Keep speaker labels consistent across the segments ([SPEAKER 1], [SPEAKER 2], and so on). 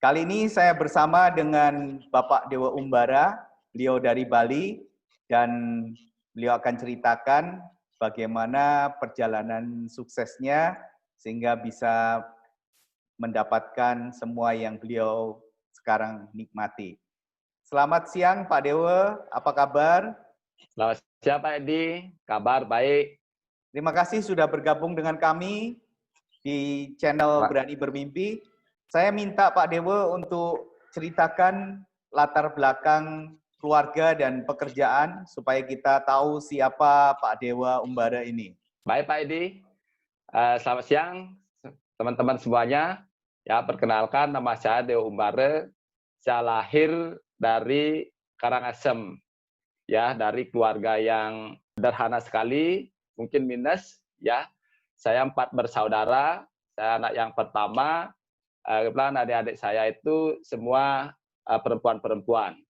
[SPEAKER 1] Kali ini saya bersama dengan Bapak Dewa Umbara, beliau dari Bali, dan beliau akan ceritakan bagaimana perjalanan suksesnya sehingga bisa mendapatkan semua yang beliau sekarang nikmati. Selamat siang Pak Dewa, apa kabar?
[SPEAKER 2] Selamat siang Pak Edi, kabar baik.
[SPEAKER 1] Terima kasih sudah bergabung dengan kami di channel Berani Bermimpi. Saya minta Pak Dewa untuk ceritakan latar belakang keluarga dan pekerjaan supaya kita tahu siapa Pak Dewa Umbara ini.
[SPEAKER 2] Baik Pak Edi, selamat siang teman-teman semuanya. Ya, perkenalkan nama saya Dewa Umbara. Saya lahir dari Karangasem, ya, dari keluarga yang sederhana sekali, mungkin minus, ya. Saya 4 bersaudara, saya anak yang pertama. Kebetulan adik-adik saya itu semua perempuan-perempuan.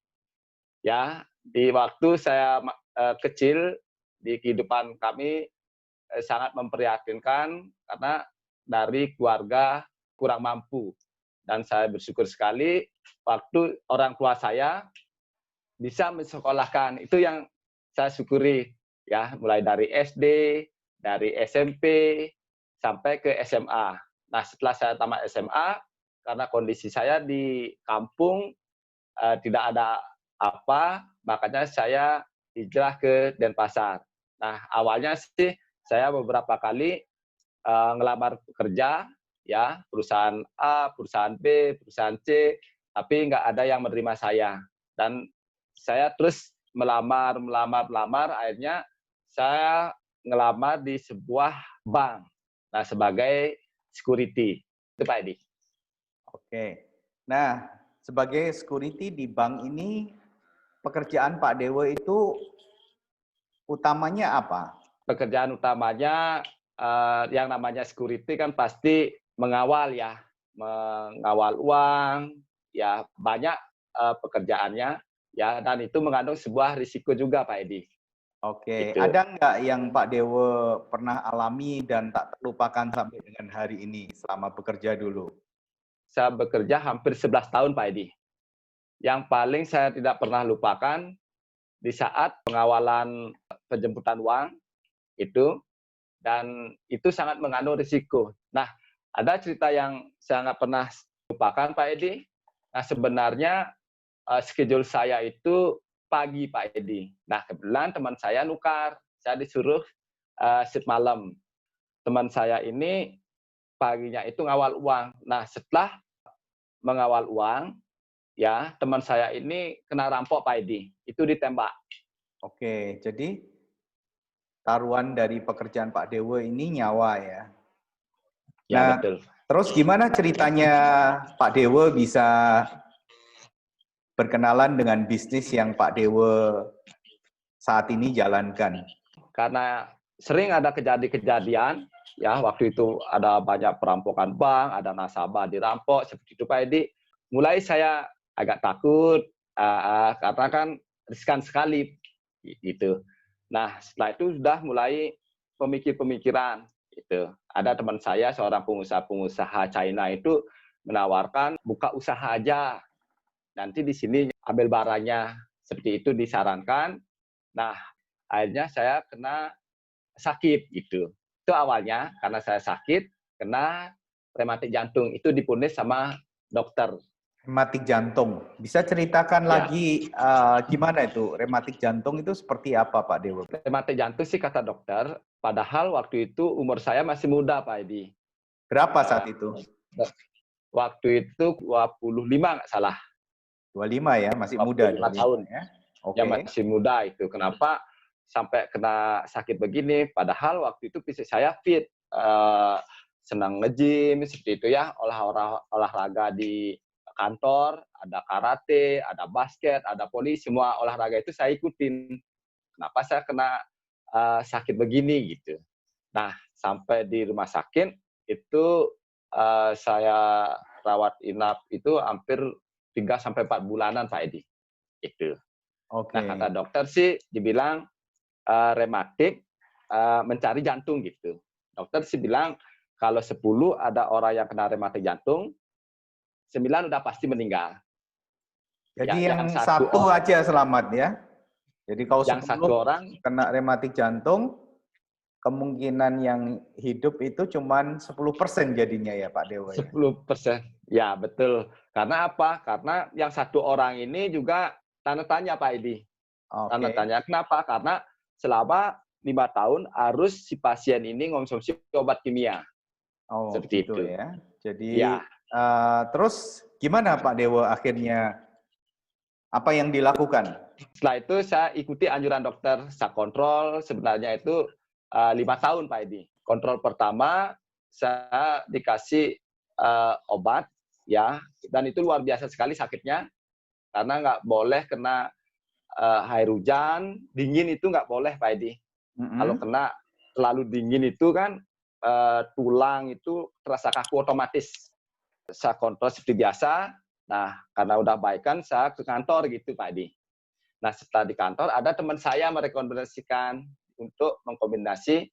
[SPEAKER 2] Ya, di waktu saya kecil di kehidupan kami sangat memprihatinkan karena dari keluarga kurang mampu, dan saya bersyukur sekali waktu orang tua saya bisa mensekolahkan, itu yang saya syukuri ya, mulai dari SD, dari SMP sampai ke SMA. Nah, setelah saya tamat SMA, karena kondisi saya di kampung tidak ada apa, makanya saya hijrah ke Denpasar. Nah, awalnya sih saya beberapa kali ngelamar kerja, ya, perusahaan A, perusahaan B, perusahaan C, tapi nggak ada yang menerima saya. Dan saya terus melamar, akhirnya saya ngelamar di sebuah bank, nah, sebagai security. Itu Pak Edi.
[SPEAKER 1] Oke. Nah, sebagai security di bank ini, pekerjaan Pak Dewa itu utamanya apa?
[SPEAKER 2] Pekerjaan utamanya yang namanya security kan pasti mengawal ya, mengawal uang, ya banyak pekerjaannya, ya, dan itu mengandung sebuah risiko juga Pak Edi.
[SPEAKER 1] Oke,
[SPEAKER 2] Gitu.
[SPEAKER 1] ada nggak yang Pak Dewa pernah alami dan tak terlupakan sampai dengan hari ini selama bekerja dulu?
[SPEAKER 2] Saya bekerja hampir 11 tahun Pak Edi. Yang paling saya tidak pernah lupakan di saat pengawalan penjemputan uang itu, dan itu sangat mengandung risiko. Nah, ada cerita yang saya nggak pernah lupakan Pak Edi. Nah, sebenarnya schedule saya itu pagi Pak Edi. Nah, kebetulan teman saya nukar, saya disuruh shift malam. Teman saya ini paginya itu ngawal uang. Nah, setelah mengawal uang, ya, teman saya ini kena rampok Pak Edi. Itu ditembak.
[SPEAKER 1] Oke, jadi taruhan dari pekerjaan Pak Dewa ini nyawa ya.
[SPEAKER 2] Ya,
[SPEAKER 1] Nah,
[SPEAKER 2] betul.
[SPEAKER 1] terus gimana ceritanya Pak Dewa bisa berkenalan dengan bisnis yang Pak Dewa saat ini jalankan?
[SPEAKER 2] Karena sering ada kejadian, ya, waktu itu ada banyak perampokan bank, ada nasabah dirampok, seperti itu Pak Edi. Mulai saya agak takut, karena kan riskan sekali, gitu. Nah, setelah itu sudah mulai pemikir-pemikiran, gitu. Ada teman saya, seorang pengusaha China itu menawarkan buka usaha aja, nanti di sini ambil barangnya, seperti itu disarankan. Nah, akhirnya saya kena sakit gitu. Itu awalnya karena saya sakit, kena rematik jantung. Itu diponis sama dokter.
[SPEAKER 1] Rematik jantung. Bisa ceritakan
[SPEAKER 2] Ya,
[SPEAKER 1] lagi gimana itu? Rematik jantung itu seperti apa Pak Dewa?
[SPEAKER 2] rematik jantung sih kata dokter, padahal waktu itu umur saya masih muda Pak Edi.
[SPEAKER 1] Berapa saat itu?
[SPEAKER 2] Waktu itu 25 nggak salah.
[SPEAKER 1] 25 ya, masih muda
[SPEAKER 2] 25 tahun.
[SPEAKER 1] ya.
[SPEAKER 2] Ya,
[SPEAKER 1] Oke.
[SPEAKER 2] masih muda itu. Kenapa sampai kena sakit begini? Padahal waktu itu fisik saya fit, senang nge-gym seperti itu ya, olahraga di kantor, ada karate, ada basket, ada voli, semua olahraga itu saya ikutin. Kenapa saya kena sakit begini gitu? Nah, sampai di rumah sakit itu saya rawat inap itu hampir 3 sampai 4 bulanan Pak Edi. Itu.
[SPEAKER 1] Oke.
[SPEAKER 2] Nah, kata dokter sih dibilang rematik mencari jantung gitu. Dokter sih bilang kalau 10 ada orang yang kena rematik jantung, 9 udah pasti meninggal.
[SPEAKER 1] Jadi
[SPEAKER 2] Ya,
[SPEAKER 1] yang
[SPEAKER 2] yang
[SPEAKER 1] satu aja selamat ya. Jadi kalau
[SPEAKER 2] yang
[SPEAKER 1] 10
[SPEAKER 2] satu orang
[SPEAKER 1] kena rematik jantung, kemungkinan yang hidup itu cuman 10% jadinya ya Pak Dewa ya.
[SPEAKER 2] 10%. Ya, betul. Karena apa? Karena yang satu orang ini juga tanda tanya Pak Edi. Tanda
[SPEAKER 1] Oke.
[SPEAKER 2] tanya. Kenapa? Karena selama 5 tahun harus si pasien ini mengonsumsi obat kimia.
[SPEAKER 1] Oh
[SPEAKER 2] Seperti
[SPEAKER 1] gitu
[SPEAKER 2] itu.
[SPEAKER 1] ya. Jadi
[SPEAKER 2] Ya,
[SPEAKER 1] terus gimana Pak Dewa akhirnya apa yang dilakukan?
[SPEAKER 2] setelah itu saya ikuti anjuran dokter. Saya kontrol sebenarnya itu 5 tahun Pak Edi. Kontrol pertama saya dikasih obat ya, dan itu luar biasa sekali sakitnya karena nggak boleh kena air hujan, dingin itu nggak boleh Pak Edi. Kalau
[SPEAKER 1] Mm-mm.
[SPEAKER 2] kena terlalu dingin itu kan tulang itu terasa kaku otomatis. Saya kontrol seperti biasa. Nah, karena udah baikan, saya ke kantor gitu Pak Edi. Nah, setelah di kantor ada teman saya merekomendasikan untuk mengkombinasi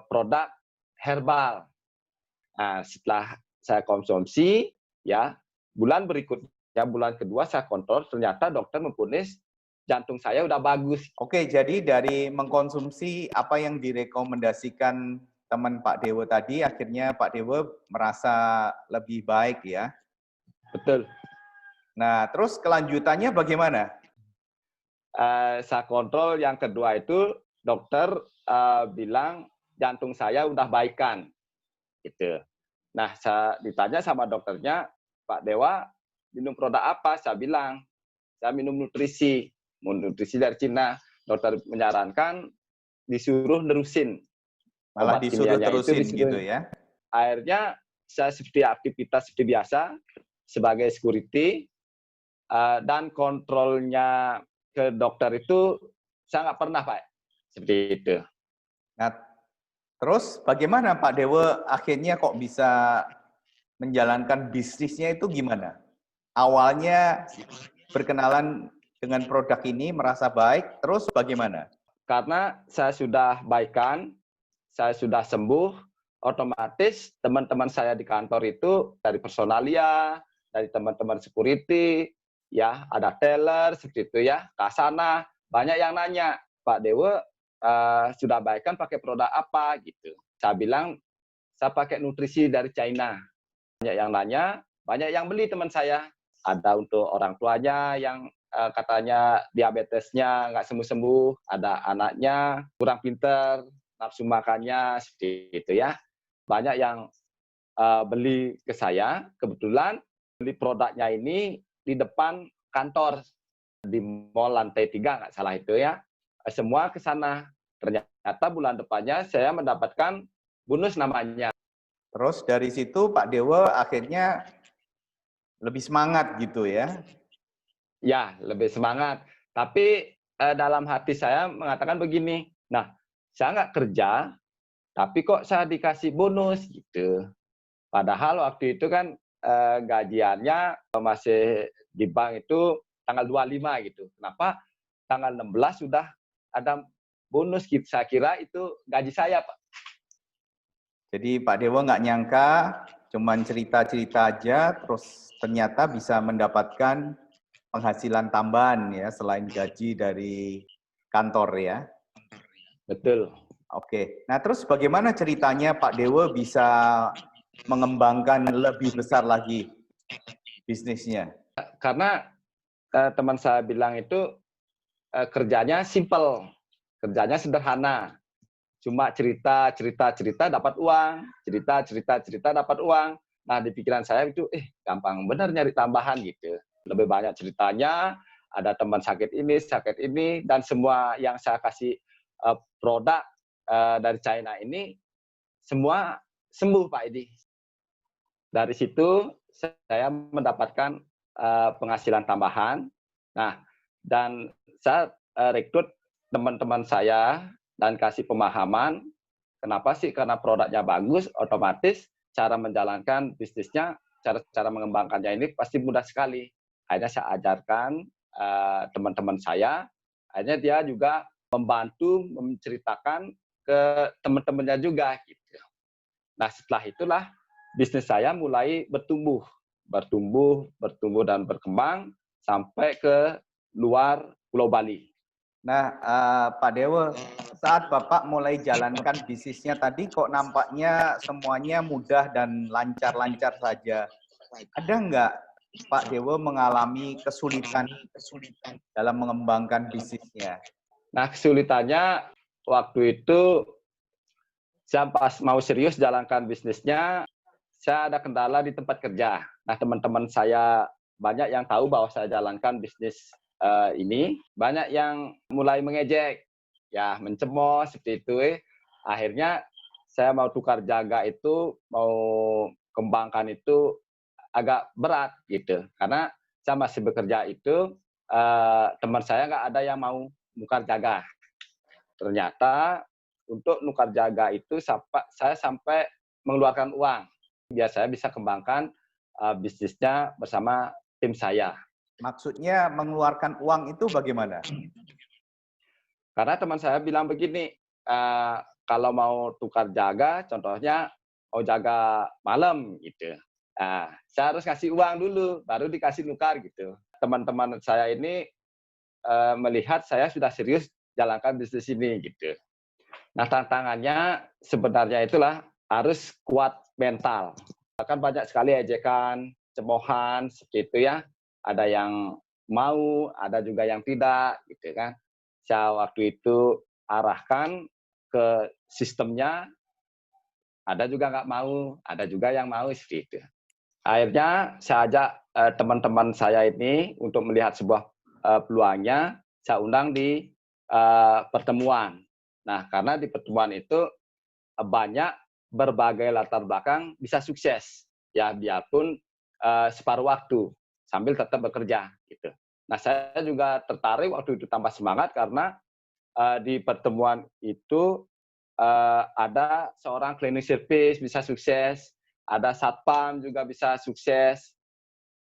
[SPEAKER 2] produk herbal. Nah, setelah saya konsumsi, ya bulan berikutnya, bulan kedua saya kontrol, ternyata dokter memvonis jantung saya udah bagus.
[SPEAKER 1] Oke, jadi dari mengkonsumsi apa yang direkomendasikan teman Pak Dewa tadi, akhirnya Pak Dewa merasa lebih baik ya.
[SPEAKER 2] Betul.
[SPEAKER 1] Nah, terus kelanjutannya bagaimana?
[SPEAKER 2] Saya kontrol yang kedua itu dokter bilang jantung saya udah baikan, gitu. Nah, saya ditanya sama dokternya, Pak Dewa minum produk apa? Saya bilang, saya minum nutrisi dari Cina. Dokter menyarankan disuruh nerusin
[SPEAKER 1] Malah
[SPEAKER 2] obat
[SPEAKER 1] disuruh
[SPEAKER 2] kimianya itu
[SPEAKER 1] terusin gitu
[SPEAKER 2] disuruh.
[SPEAKER 1] ya.
[SPEAKER 2] Akhirnya saya seperti aktivitas seperti biasa sebagai security dan kontrolnya ke dokter itu saya nggak pernah Pak seperti itu.
[SPEAKER 1] Nah, terus bagaimana Pak Dewa akhirnya kok bisa menjalankan bisnisnya itu gimana? Awalnya berkenalan dengan produk ini, merasa baik, terus bagaimana?
[SPEAKER 2] Karena saya sudah baikan, saya sudah sembuh, otomatis teman-teman saya di kantor itu dari personalia, dari teman-teman security, ya ada teller seperti itu ya, kasana, banyak yang nanya, Pak Dewa sudah baikan pakai produk apa gitu. Saya bilang saya pakai nutrisi dari China. Banyak yang nanya, banyak yang beli teman saya. Ada untuk orang tuanya yang katanya diabetesnya nggak sembuh-sembuh, ada anaknya kurang pinter, nafsu makannya seperti itu ya. Banyak yang beli ke saya, kebetulan beli produknya ini di depan kantor di mall lantai 3 nggak salah itu ya. Semua ke sana. Ternyata bulan depannya saya mendapatkan bonus namanya.
[SPEAKER 1] Terus dari situ Pak Dewa akhirnya lebih semangat gitu ya.
[SPEAKER 2] Ya, lebih semangat. Tapi dalam hati saya mengatakan begini, nah saya nggak kerja, tapi kok saya dikasih bonus gitu. Padahal waktu itu kan gajiannya masih di bank itu tanggal 25 gitu. Kenapa tanggal 16 sudah ada bonus gitu? Saya kira itu gaji saya, Pak.
[SPEAKER 1] Jadi Pak Dewa nggak nyangka, cuman cerita-cerita aja, terus ternyata bisa mendapatkan penghasilan tambahan ya, selain gaji dari kantor ya.
[SPEAKER 2] Betul.
[SPEAKER 1] Oke, nah terus bagaimana ceritanya Pak Dewa bisa mengembangkan lebih besar lagi bisnisnya?
[SPEAKER 2] Karena teman saya bilang itu kerjanya simple, kerjanya sederhana. Cuma cerita dapat uang, cerita dapat uang. Nah, di pikiran saya itu, gampang benar nyari tambahan gitu. Lebih banyak ceritanya, ada teman sakit ini, dan semua yang saya kasih produk dari China ini, semua sembuh Pak Edi. Dari situ saya mendapatkan penghasilan tambahan. Nah, dan saya rekrut teman-teman saya dan kasih pemahaman. Kenapa sih? Karena produknya bagus, otomatis cara menjalankan bisnisnya, cara mengembangkannya ini pasti mudah sekali. Akhirnya saya ajarkan teman-teman saya, akhirnya dia juga membantu menceritakan ke teman-temannya juga. Gitu. Nah, setelah itulah bisnis saya mulai bertumbuh bertumbuh dan berkembang sampai ke luar Pulau Bali.
[SPEAKER 1] Nah, Pak Dewa, saat Bapak mulai jalankan bisnisnya tadi kok nampaknya semuanya mudah dan lancar-lancar saja. Ada nggak Pak Dewa mengalami kesulitan dalam mengembangkan bisnisnya?
[SPEAKER 2] Nah, kesulitannya waktu itu saya pas mau serius jalankan bisnisnya, saya ada kendala di tempat kerja. Nah, teman-teman saya banyak yang tahu bahwa saya jalankan bisnis ini, banyak yang mulai mengejek, ya mencemooh seperti itu. Akhirnya saya mau tukar jaga itu, mau kembangkan itu agak berat gitu, karena saya masih bekerja itu, teman saya nggak ada yang mau tukar jaga. Ternyata untuk nukar jaga itu saya sampai mengeluarkan uang biar saya bisa kembangkan bisnisnya bersama tim saya.
[SPEAKER 1] Maksudnya mengeluarkan uang itu bagaimana?
[SPEAKER 2] Karena teman saya bilang begini, kalau mau tukar jaga, contohnya mau jaga malam gitu. Nah, saya harus kasih uang dulu, baru dikasih nukar gitu. Teman-teman saya ini melihat saya sudah serius jalankan bisnis ini gitu. Nah, tantangannya sebenarnya itulah harus kuat mental. Kan banyak sekali ejekan, cemoohan seperti itu ya. Ada yang mau, ada juga yang tidak gitu kan. Saya waktu itu arahkan ke sistemnya, ada juga nggak mau, ada juga yang mau seperti itu. Akhirnya saya ajak teman-teman saya ini untuk melihat sebuah peluangnya, saya undang di pertemuan. Nah, karena di pertemuan itu banyak berbagai latar belakang bisa sukses, ya biarpun separuh waktu sambil tetap bekerja gitu. Nah, saya juga tertarik waktu itu tambah semangat karena di pertemuan itu ada seorang cleaning service bisa sukses, ada satpam juga bisa sukses,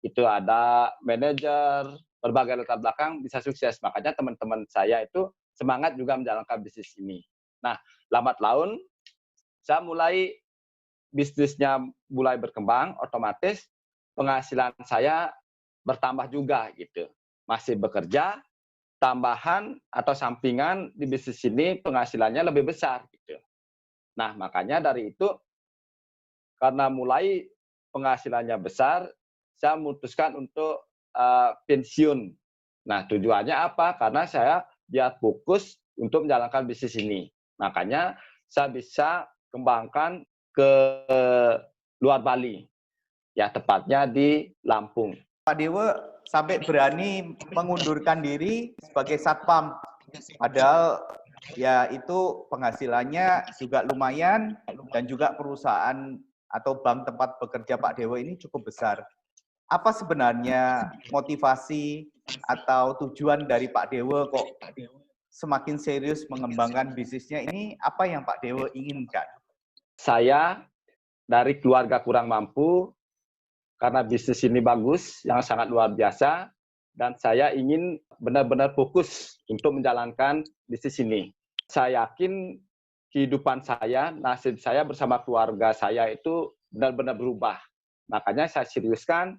[SPEAKER 2] itu ada manajer, berbagai latar belakang bisa sukses. Makanya teman-teman saya itu semangat juga menjalankan bisnis ini. Nah, lambat laun saya mulai bisnisnya mulai berkembang, otomatis penghasilan saya bertambah juga gitu. Masih bekerja, tambahan atau sampingan di bisnis ini penghasilannya lebih besar gitu. Nah, makanya dari itu karena mulai penghasilannya besar, saya memutuskan untuk pensiun. Nah, tujuannya apa? Karena saya biar fokus untuk menjalankan bisnis ini. Makanya saya bisa kembangkan ke luar Bali, ya tepatnya di Lampung.
[SPEAKER 1] Pak Dewa sampai berani mengundurkan diri sebagai satpam. Padahal ya itu penghasilannya juga lumayan dan juga perusahaan atau bank tempat bekerja Pak Dewa ini cukup besar. Apa sebenarnya motivasi atau tujuan dari Pak Dewa kok semakin serius mengembangkan bisnisnya ini? Apa yang Pak Dewa inginkan?
[SPEAKER 2] Saya dari keluarga kurang mampu, karena bisnis ini bagus, yang sangat luar biasa, dan saya ingin benar-benar fokus untuk menjalankan bisnis ini. Saya yakin kehidupan saya, nasib saya bersama keluarga saya itu benar-benar berubah. Makanya saya seriuskan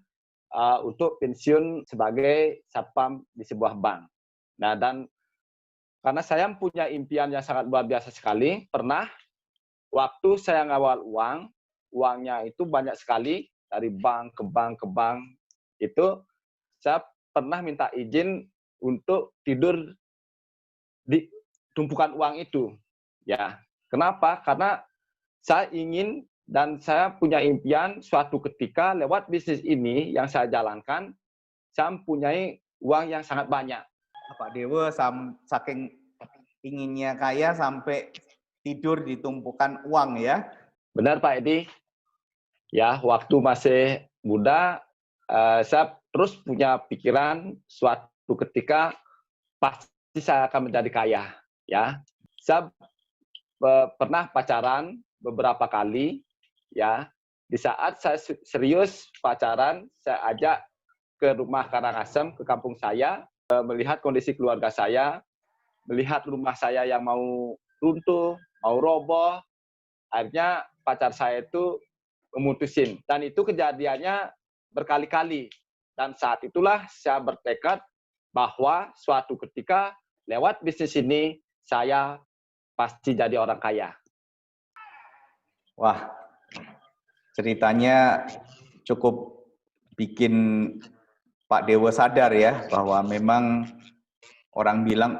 [SPEAKER 2] untuk pensiun sebagai satpam di sebuah bank. Nah, dan karena saya punya impian yang sangat luar biasa sekali, pernah waktu saya ngawal uangnya itu banyak sekali, dari bank ke bank ke bank, itu saya pernah minta izin untuk tidur di tumpukan uang itu. Ya, kenapa? Karena saya ingin dan saya punya impian suatu ketika lewat bisnis ini yang saya jalankan, saya mempunyai uang yang sangat banyak.
[SPEAKER 1] Pak Dewa saking inginnya kaya sampai tidur di tumpukan uang ya.
[SPEAKER 2] Benar Pak Edi. Ya, waktu masih muda, saya terus punya pikiran suatu ketika pasti saya akan menjadi kaya. Ya, saya pernah pacaran beberapa kali. Ya, di saat saya serius pacaran, saya ajak ke rumah Karangasem, ke kampung saya, melihat kondisi keluarga saya, melihat rumah saya yang mau runtuh, mau roboh. Akhirnya pacar saya itu memutusin. Dan itu kejadiannya berkali-kali. Dan saat itulah saya bertekad bahwa suatu ketika lewat bisnis ini saya pasti jadi orang kaya.
[SPEAKER 1] Wah, ceritanya cukup bikin Pak Dewo sadar ya, bahwa memang orang bilang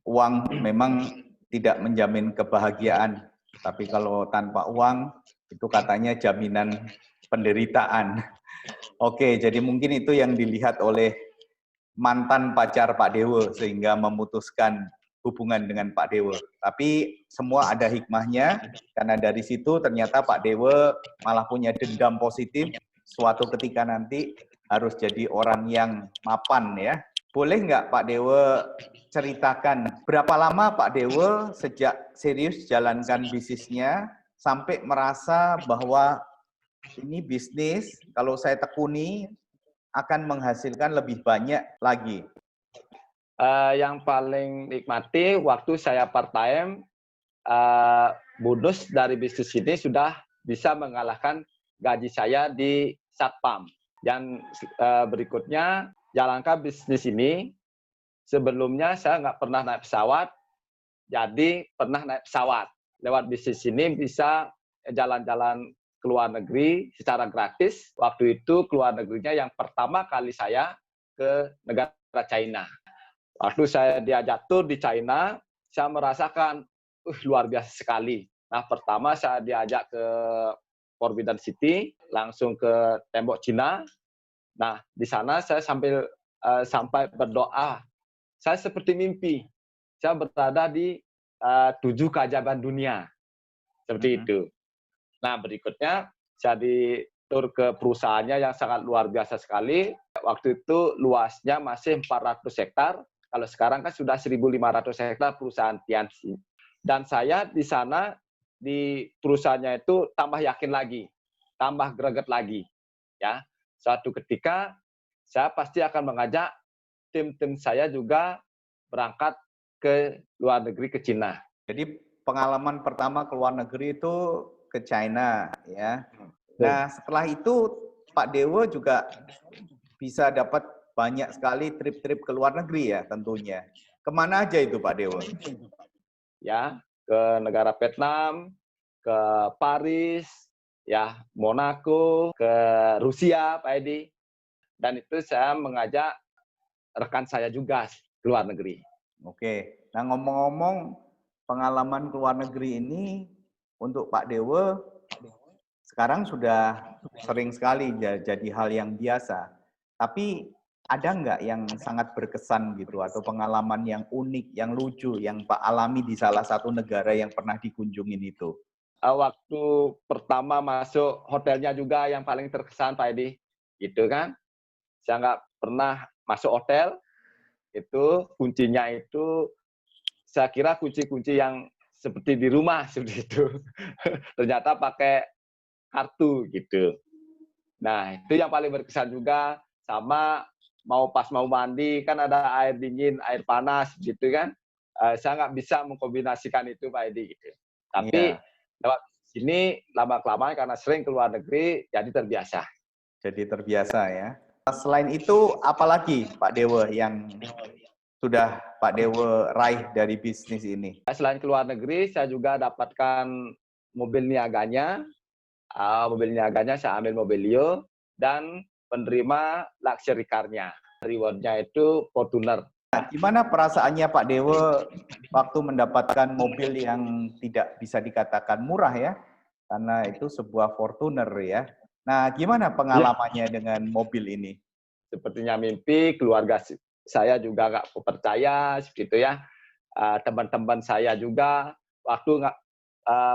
[SPEAKER 1] uang memang tidak menjamin kebahagiaan, tapi kalau tanpa uang itu katanya jaminan penderitaan. Oke, jadi mungkin itu yang dilihat oleh mantan pacar Pak Dewo sehingga memutuskan hubungan dengan Pak Dewo. Tapi semua ada hikmahnya, karena dari situ ternyata Pak Dewo malah punya dendam positif, suatu ketika nanti harus jadi orang yang mapan ya. Boleh nggak Pak Dewo ceritakan berapa lama Pak Dewo sejak serius jalankan bisnisnya sampai merasa bahwa ini bisnis kalau saya tekuni akan menghasilkan lebih banyak lagi?
[SPEAKER 2] Yang paling nikmati waktu saya part time, bonus dari bisnis ini sudah bisa mengalahkan gaji saya di Satpam. Dan berikutnya, jalankan bisnis ini, sebelumnya saya nggak pernah naik pesawat, jadi pernah naik pesawat. Lewat bisnis ini bisa jalan-jalan ke luar negeri secara gratis. Waktu itu keluar negerinya yang pertama kali saya ke negara China. Waktu saya diajak tur di China, saya merasakan luar biasa sekali. Nah, pertama saya diajak ke Forbidden City, langsung ke tembok Cina. Nah, di sana saya sampai berdoa. Saya seperti mimpi. Saya berada di 7 keajaiban dunia. Seperti itu. Nah, berikutnya saya tur ke perusahaannya yang sangat luar biasa sekali. Waktu itu luasnya masih 400 hektar. Kalau sekarang kan sudah 1.500 hektar perusahaan Tianxi. Dan saya di sana, di perusahaannya itu tambah yakin lagi, tambah greget lagi. Ya, suatu ketika saya pasti akan mengajak tim-tim saya juga berangkat ke luar negeri, ke Cina.
[SPEAKER 1] Jadi pengalaman pertama ke luar negeri itu ke China ya. Nah, setelah itu Pak Dewo juga bisa dapat banyak sekali trip-trip ke luar negeri ya tentunya. Kemana aja itu Pak Dewo?
[SPEAKER 2] Ya, ke negara Vietnam, ke Paris, ya Monaco, ke Rusia, Pak Edi. Dan itu saya mengajak rekan saya juga ke luar negeri.
[SPEAKER 1] Oke, nah ngomong-ngomong pengalaman ke luar negeri ini untuk Pak Dewo sekarang sudah sering sekali jadi hal yang biasa. Tapi ada nggak yang sangat berkesan gitu atau pengalaman yang unik, yang lucu, yang Pak alami di salah satu negara yang pernah dikunjungin itu?
[SPEAKER 2] Waktu pertama masuk hotelnya juga yang paling terkesan Pak Edi, gitu kan? Saya nggak pernah masuk hotel, itu kuncinya itu saya kira kunci-kunci yang seperti di rumah seperti itu. Ternyata pakai kartu gitu. Nah, itu yang paling berkesan juga. Sama pas mau mandi kan ada air dingin, air panas gitu kan. Saya nggak bisa mengkombinasikan itu Pak Edi gitu. Tapi lewat sini lama-kelamaan karena sering keluar negeri jadi terbiasa.
[SPEAKER 1] Jadi terbiasa ya. Selain itu apalagi Pak Dewo yang sudah Pak Dewo raih dari bisnis ini?
[SPEAKER 2] Selain keluar negeri, saya juga dapatkan mobil niaganya. Mobil niaganya saya ambil Mobilio dan penerima luxury car-nya. Reward-nya itu Fortuner.
[SPEAKER 1] Gimana perasaannya Pak Dewo waktu mendapatkan mobil yang tidak bisa dikatakan murah ya? Karena itu sebuah Fortuner ya. Nah, gimana pengalamannya dengan mobil ini?
[SPEAKER 2] Sepertinya mimpi, keluarga saya juga nggak percaya, gitu ya. Teman-teman saya juga, waktu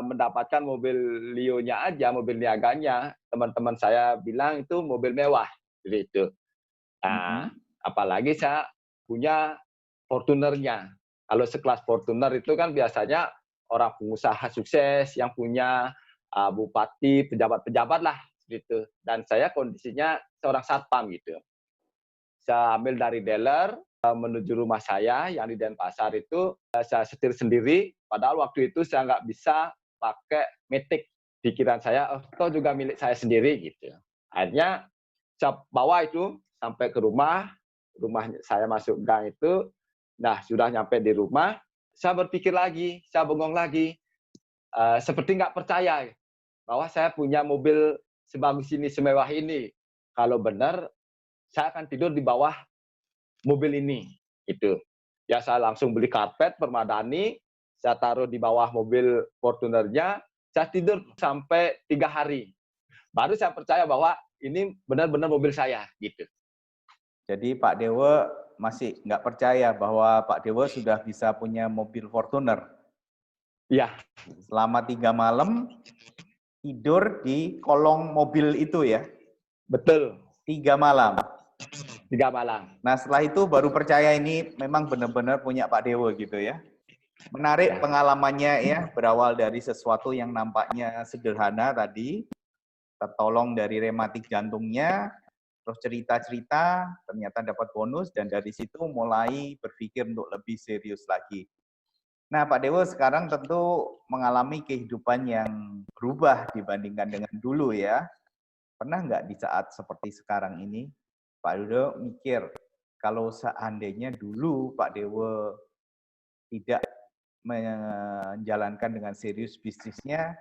[SPEAKER 2] mendapatkan mobil Lio-nya aja, mobil niaganya, teman-teman saya bilang itu mobil mewah, gitu. Nah, apalagi saya punya Fortuner-nya. Kalau sekelas Fortuner itu kan biasanya orang pengusaha sukses yang punya bupati, pejabat-pejabat lah, gitu. Dan saya kondisinya seorang satpam gitu. Saya ambil dari dealer menuju rumah saya yang di Denpasar itu, saya setir sendiri. Padahal waktu itu saya nggak bisa pakai matic. Pikiran saya, oh, toh juga milik saya sendiri gitu. Akhirnya saya bawa itu sampai ke rumah saya masuk gang itu. Nah, sudah nyampe di rumah, saya berpikir lagi, saya bengong lagi, seperti nggak percaya bahwa saya punya mobil sebagus ini, semewah ini. Kalau benar, saya akan tidur di bawah mobil ini. Itu. Ya, saya langsung beli karpet permadani, saya taruh di bawah mobil Fortunernya, saya tidur sampai 3 hari. Baru saya percaya bahwa ini benar-benar mobil saya, gitu.
[SPEAKER 1] Jadi Pak Dewa masih nggak percaya bahwa Pak Dewa sudah bisa punya mobil Fortuner.
[SPEAKER 2] Iya.
[SPEAKER 1] Selama 3 malam tidur di kolong mobil itu ya?
[SPEAKER 2] Betul.
[SPEAKER 1] 3 malam.
[SPEAKER 2] 3 malam.
[SPEAKER 1] Nah, setelah itu baru percaya ini memang benar-benar punya Pak Dewa gitu ya. Menarik pengalamannya ya, berawal dari sesuatu yang nampaknya sederhana tadi, tertolong dari rematik jantungnya, terus cerita-cerita, ternyata dapat bonus, dan dari situ mulai berpikir untuk lebih serius lagi. Nah, Pak Dewa sekarang tentu mengalami kehidupan yang berubah dibandingkan dengan dulu ya. Pernah nggak di saat seperti sekarang ini, Pak Dewa mikir, kalau seandainya dulu Pak Dewa tidak menjalankan dengan serius bisnisnya,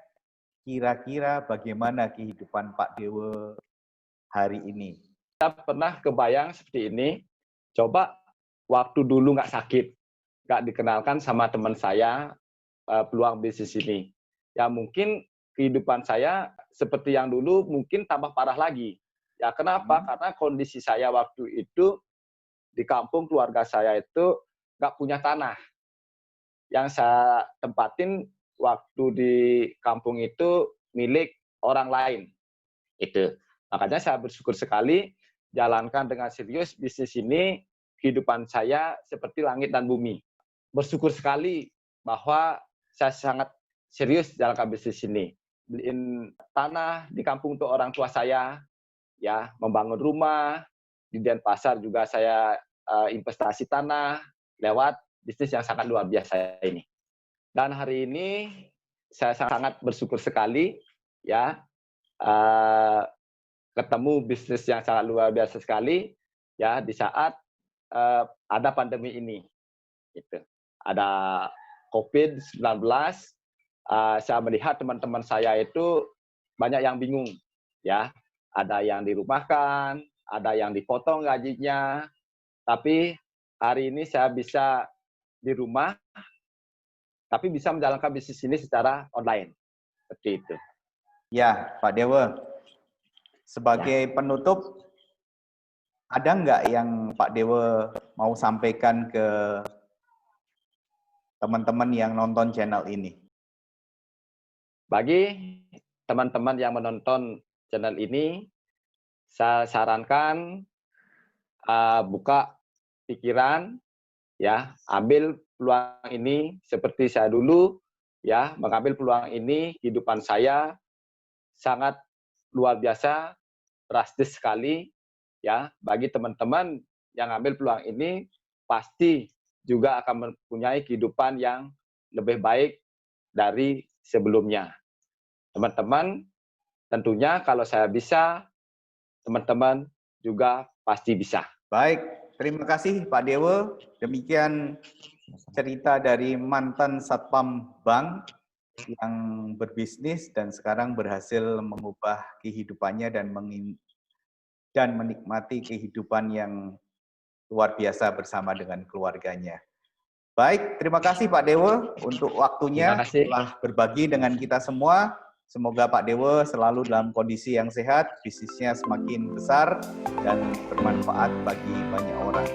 [SPEAKER 1] kira-kira bagaimana kehidupan Pak Dewa hari ini?
[SPEAKER 2] Saya pernah kebayang seperti ini, coba waktu dulu nggak sakit, nggak dikenalkan sama teman saya peluang bisnis ini. Ya mungkin kehidupan saya seperti yang dulu mungkin tambah parah lagi. Ya kenapa? Karena kondisi saya waktu itu di kampung, keluarga saya itu nggak punya tanah. Yang saya tempatin waktu di kampung itu milik orang lain. Itu. Makanya saya bersyukur sekali jalankan dengan serius bisnis ini, kehidupan saya seperti langit dan bumi. Bersyukur sekali bahwa saya sangat serius jalankan bisnis ini. Beliin tanah di kampung untuk orang tua saya, ya, membangun rumah, di Denpasar juga saya investasi tanah lewat bisnis yang sangat luar biasa ini. Dan hari ini saya sangat bersyukur sekali, ya, ketemu bisnis yang sangat luar biasa sekali, ya, di saat ada pandemi ini. Gitu. Ada COVID-19, saya melihat teman-teman saya itu banyak yang bingung, ya. Ada yang dirumahkan, ada yang dipotong gajinya, tapi hari ini saya bisa di rumah, tapi bisa menjalankan bisnis ini secara online. Seperti itu.
[SPEAKER 1] Ya, Pak Dewa. Sebagai penutup, ada nggak yang Pak Dewa mau sampaikan ke teman-teman yang nonton channel ini?
[SPEAKER 2] Bagi teman-teman yang menonton channel ini, saya sarankan buka pikiran, ya, ambil peluang ini seperti saya dulu, ya, mengambil peluang ini. Kehidupan saya sangat luar biasa, drastis sekali, ya. Bagi teman-teman yang ambil peluang ini, pasti juga akan mempunyai kehidupan yang lebih baik dari sebelumnya. Teman-teman, tentunya kalau saya bisa, teman-teman juga pasti bisa.
[SPEAKER 1] Baik, terima kasih Pak Dewa. Demikian cerita dari mantan Satpam Bank yang berbisnis dan sekarang berhasil mengubah kehidupannya dan menikmati kehidupan yang luar biasa bersama dengan keluarganya. Baik, terima kasih Pak Dewa untuk waktunya telah berbagi dengan kita semua. Semoga Pak Dewa selalu dalam kondisi yang sehat, bisnisnya semakin besar dan bermanfaat bagi banyak orang.